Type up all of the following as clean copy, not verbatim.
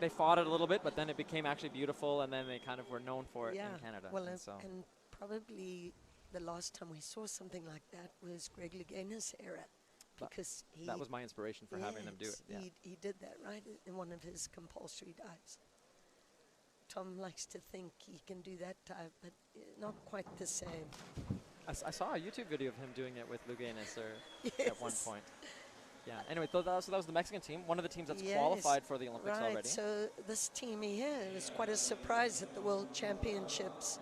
they fought it a little bit, but then it became actually beautiful, and then they kind of were known for it in Canada. Well, and so and probably the last time we saw something like that was Greg Louganis' era, because that was my inspiration for having them do it. Yeah. He did that, right, in one of his compulsory dives. Tom likes to think he can do that dive, but not quite the same. I saw a YouTube video of him doing it with Louganis Yes. at one point. Yeah. Anyway, so that was the Mexican team, one of the teams that's qualified for the Olympics right. already. So this team here was quite a surprise at the World Championships,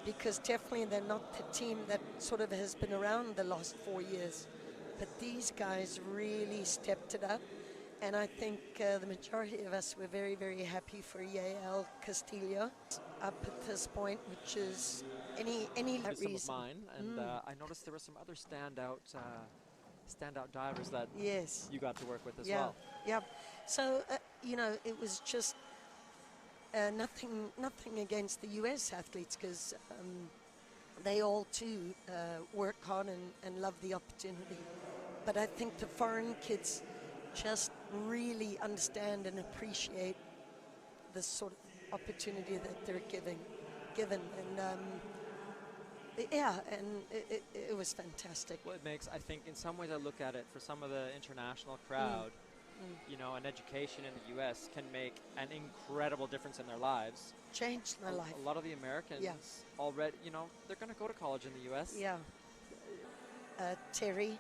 because definitely they're not the team that sort of has been around the last 4 years. But these guys really stepped it up. And I think the majority of us were very, very happy for Yahel Castillo up at this point, which is any reason. Some of mine, and I noticed there were some other standout divers that you got to work with as well. Yeah. So it was just nothing against the U.S. athletes, because they all too work hard and love the opportunity. But I think the foreign kids just really understand and appreciate the sort of opportunity that they're given, and and it was fantastic. Well, it makes, I think, in some ways I look at it, for some of the international crowd, an education in the U.S. can make an incredible difference in their lives. Changed my life. A lot of the Americans already, they're going to go to college in the U.S. Yeah. Terry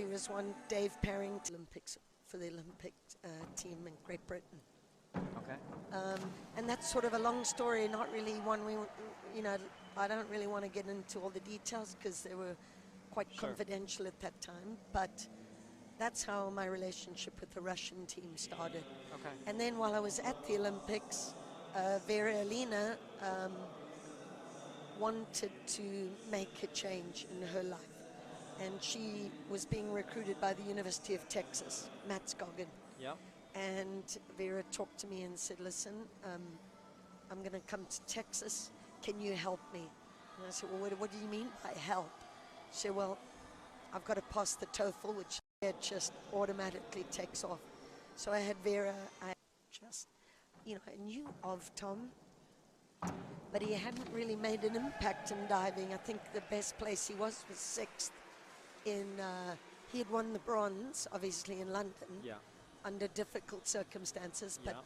was one. Dave Parrington, Olympics for the Olympic team in Great Britain. Okay. And that's sort of a long story, not really one I don't really want to get into all the details because they were quite confidential at that time, but that's how my relationship with the Russian team started. Okay. And then while I was at the Olympics, Vera Elena wanted to make a change in her life. And she was being recruited by the University of Texas, Matt Scoggin. Yeah. And Vera talked to me and said, listen, I'm going to come to Texas. Can you help me? And I said, well, what do you mean by help? She said, well, I've got to pass the TOEFL, which it just automatically takes off. So I had Vera, I knew of Tom, but he hadn't really made an impact in diving. I think the best place he was 6th. He had won the bronze, obviously, in London under difficult circumstances. But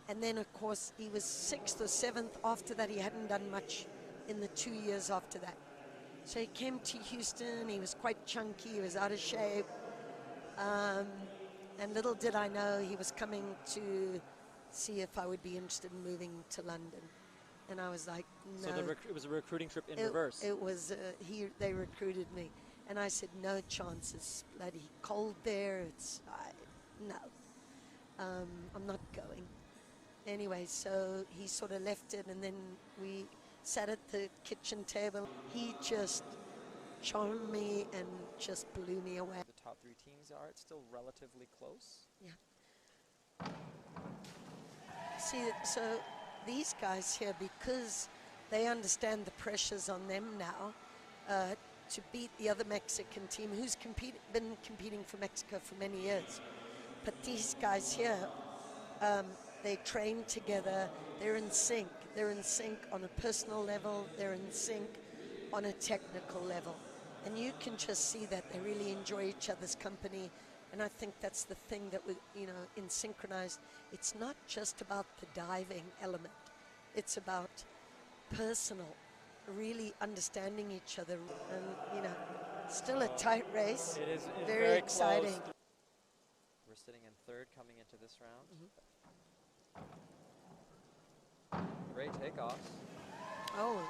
and then, of course, he was 6th or 7th. After that, he hadn't done much in the 2 years after that. So he came to Houston. He was quite chunky. He was out of shape. And little did I know he was coming to see if I would be interested in moving to London. And I was like, no. So it was a recruiting trip in reverse. It was, they recruited me. And I said, no chance. It's bloody cold there. No. I'm not going. Anyway, so he sort of left it, and then we sat at the kitchen table. He just charmed me and just blew me away. The top 3 teams are still relatively close. Yeah. See, so these guys here, because they understand the pressures on them now, to beat the other Mexican team who's been competing for Mexico for many years. But these guys here, they train together, they're in sync. They're in sync on a personal level, they're in sync on a technical level. And you can just see that they really enjoy each other's company. And I think that's the thing that, in synchronized, it's not just about the diving element. It's about personal, really understanding each other, and still a tight race. It is very exciting. Close. We're sitting in 3rd coming into this round. Great takeoffs. Oh,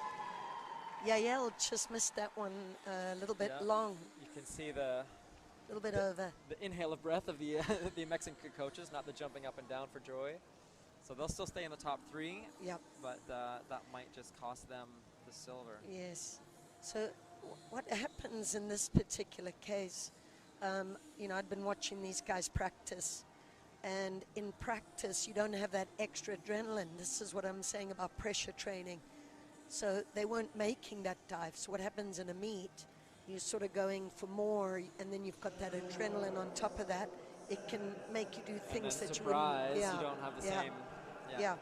Yahel just missed that one a little bit long. You can see the little bit over. The inhale of breath of the the Mexican coaches, not the jumping up and down for joy. So they'll still stay in the top 3. Yep. But that might just cost them the silver. Yes. So what happens in this particular case, I'd been watching these guys practice, and in practice you don't have that extra adrenaline. This is what I'm saying about pressure training. So they weren't making that dive. So what happens in a meet, you're sort of going for more, and then you've got that adrenaline on top of that, it can make you do things and that surprise, you wouldn't. you don't have the yeah, same. yeah.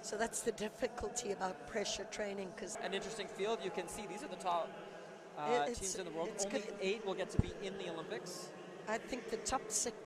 So that's the difficulty about pressure training, because An interesting field. You can see these are the top teams in the world. it's Only good. 8 will get to be in the Olympics. I think the top 6